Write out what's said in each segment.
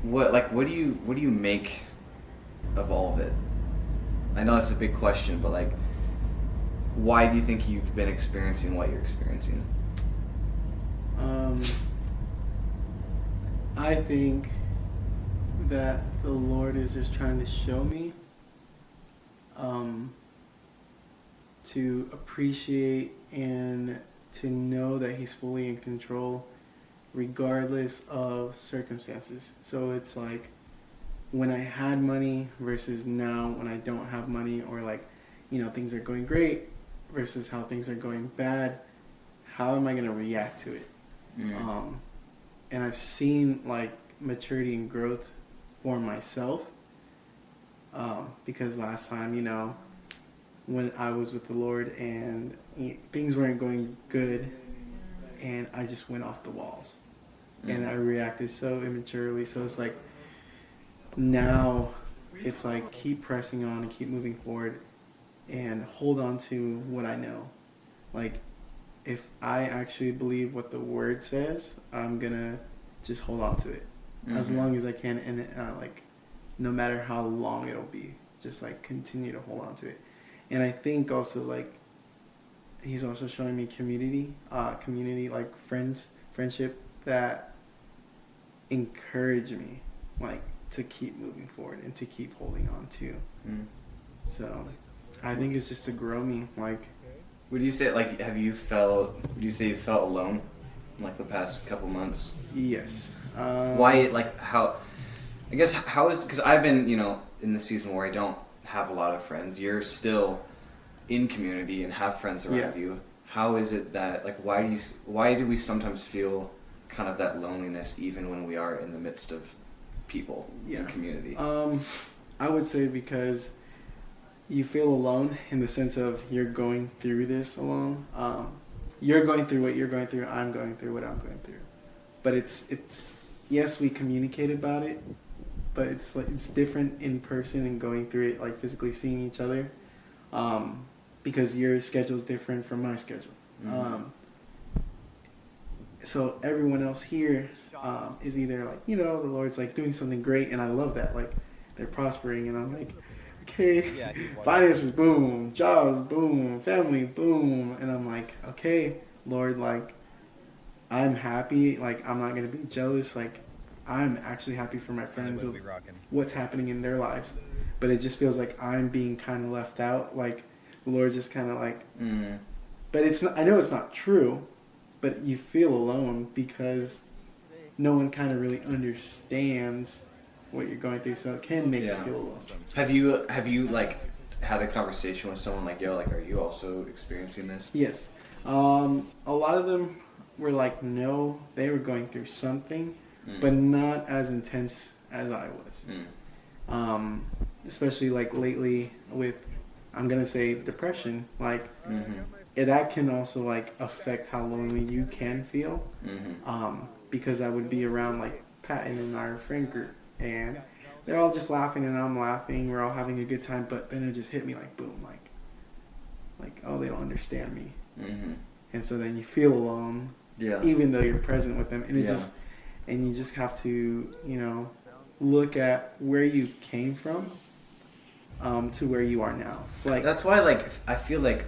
what do you make of all of it? I know that's a big question, but like, why do you think you've been experiencing what you're experiencing? Um, I think that the Lord is just trying to show me um, to appreciate and to know that He's fully in control regardless of circumstances. So it's like when I had money versus now when I don't have money, or like, things are going great versus how things are going bad. How am I going to react to it? Mm. And I've seen like maturity and growth for myself, because last time, when I was with the Lord and things weren't going good, and I just went off the walls, and I reacted so immaturely. So it's like now it's like keep pressing on and keep moving forward and hold on to what I know. Like, if I actually believe what the word says, I'm gonna just hold on to it as long as I can, and like, no matter how long it'll be, just like continue to hold on to it. And I think also like He's also showing me community, like friendship that encourage me, like, to keep moving forward and to keep holding on to. So I think it's just to grow me. Like, Would you say would you say you felt alone in like the past couple months? yes. Why, like, how, I guess, how is, because I've been, in the season where I don't have a lot of friends. You're still in community and have friends around you. How is it that, like, why do we sometimes feel kind of that loneliness even when we are in the midst of people in community? I would say because you feel alone in the sense of you're going through this alone. You're going through what you're going through. I'm going through what I'm going through. But it's yes, we communicate about it, but it's like it's different in person and going through it, like physically seeing each other, because your schedule is different from my schedule. So everyone else here is either like, the Lord's like doing something great, and I love that, like they're prospering, and I'm like, okay, finances, boom, jobs, boom, family, boom, and I'm like, okay, Lord, like, I'm happy, like, I'm not going to be jealous, like, I'm actually happy for my friends of what's happening in their lives, but it just feels like I'm being kind of left out, like, the Lord's just kind of like, but it's not, I know it's not true, but you feel alone because no one kind of really understands what you're going through, so it can make you feel alone. Have you like had a conversation with someone like, yo, like, are you also experiencing this? Yes. A lot of them were like, no, they were going through something, but not as intense as I was. Especially like lately with, I'm gonna say, depression. Like, that can also like affect how lonely you can feel. Because I would be around like Patton and our friend group, and they're all just laughing and I'm laughing. We're all having a good time, but then it just hit me like boom, like oh, they don't understand me. And so then you feel alone, even though you're present with them, and it's just, and you just have to look at where you came from, to where you are now. Like, that's why, like, I feel like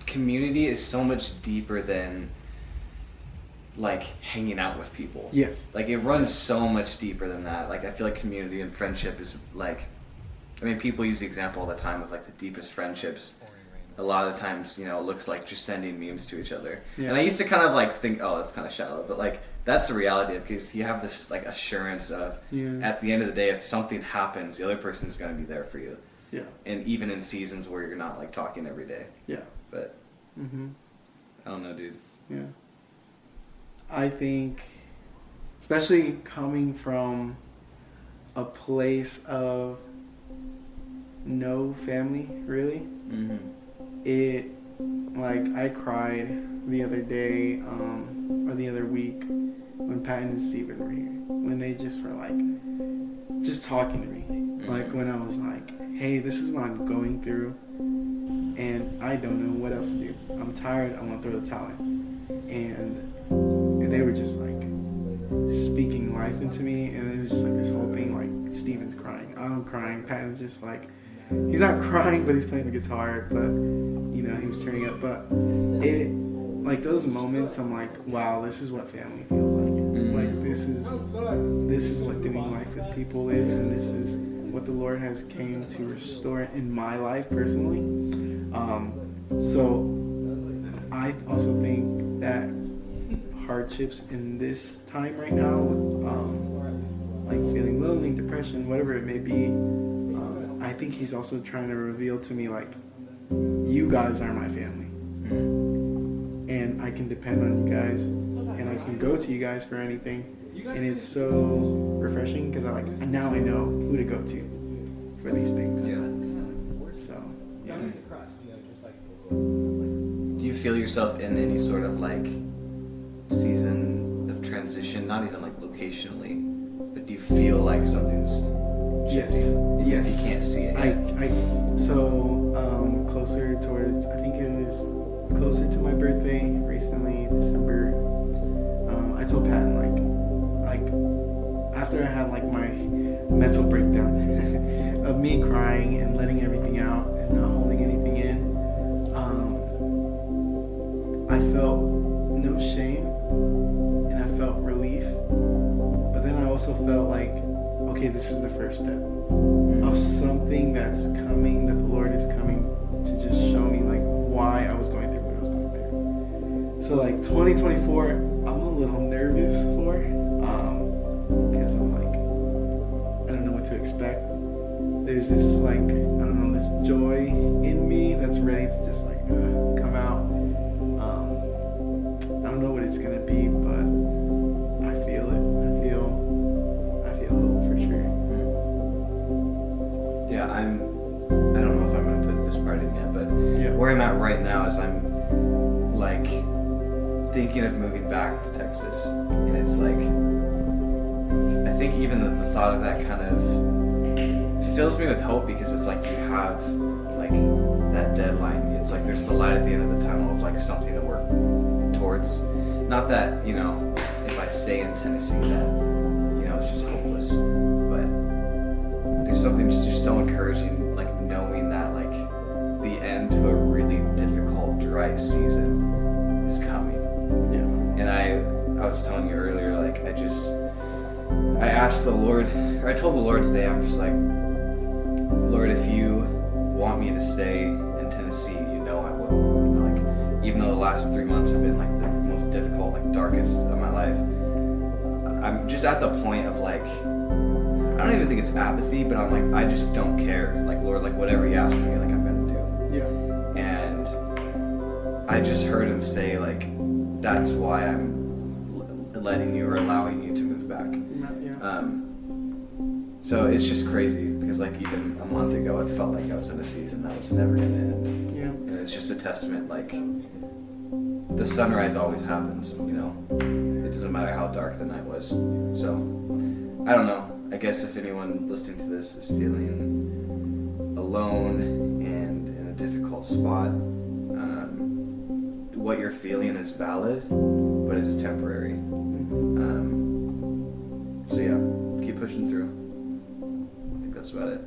community is so much deeper than like hanging out with people. Yes. Like, it runs so much deeper than that. Like, I feel like community and friendship is like, I mean, people use the example all the time of like the deepest friendships. A lot of the times, it looks like just sending memes to each other. And I used to kind of like think, oh, that's kind of shallow, but like that's the reality, because you have this like assurance of at the end of the day, if something happens, the other person's going to be there for you. Yeah. And even in seasons where you're not like talking every day. Yeah. But I don't know, dude. Yeah. I think, especially coming from a place of no family, really, it, like, I cried the other day, or the other week, when Pat and Steven were here, when they just were like, just talking to me, like, when I was like, hey, this is what I'm going through, and I don't know what else to do. I'm tired, I want to throw the towel in. And they were just like speaking life happened to me, and it was just like this whole thing. Like Steven's crying, I'm crying. Patton's just like, he's not crying, but he's playing the guitar. But you know, he was turning up. But it, like those moments, I'm like, wow, this is what family feels like. Like this is what doing life with people is, and this is what the Lord has came to restore in my life personally. So I also think that hardships in this time right now, like feeling lonely, depression, whatever it may be, I think he's also trying to reveal to me, like, you guys are my family, and I can depend on you guys, and I can go to you guys for anything, and it's so refreshing because now I know who to go to for these things. Yeah. So yeah. Do you feel yourself in any sort of like season of transition? Not even like locationally, but do you feel like something's shifting? Yes. If you can't see it yet. Closer towards, I think it was closer to my birthday recently, December. I told Patton like after I had like my mental breakdown of me crying and letting everything out and not holding anything in, I felt no shame and I felt relief, but then I also felt like, okay, this is the first step of something that's coming, that the Lord is coming to just show me like why I was going through what I was going through. So like 2024, I'm a little nervous for, because I'm like, I don't know what to expect. There's this like, I don't know, this joy in me that's ready to just like come out. I don't know what it's gonna be, but I feel it. I feel hope for sure. Yeah, I don't know if I'm gonna put this part in yet, but Yeah. where I'm at right now is I'm like thinking of moving back to Texas, and it's like, I think even the thought of that kind of fills me with hope, because it's like you have like that deadline. It's like there's the light at the end of the tunnel of like something to work towards. Not that, you know, if I stay in Tennessee that, you know, it's just hopeless, but there's something just so encouraging, like knowing that like the end to a really difficult dry season is coming. Yeah. And I was telling you earlier, like I asked the Lord, or I told the Lord today, I'm just like, Lord, if you want me to stay in Tennessee, you know I will. You know, like, even though the last 3 months have been like the most difficult, like darkest of my life, I'm just at the point of like, I don't even think it's apathy, but I'm like, I just don't care. Like, Lord, like whatever you ask me, like I'm gonna do. Yeah. And I just heard him say like, that's why I'm letting you or allowing you to move back. Yeah. So it's just crazy, because like even a month ago it felt like I was in a season that was never gonna end. Yeah. And it's just a testament, like the sunrise always happens, you know. It doesn't matter how dark the night was. So I don't know. I guess if anyone listening to this is feeling alone and in a difficult spot, what you're feeling is valid, but it's temporary. So yeah, keep pushing through. I think that's about it.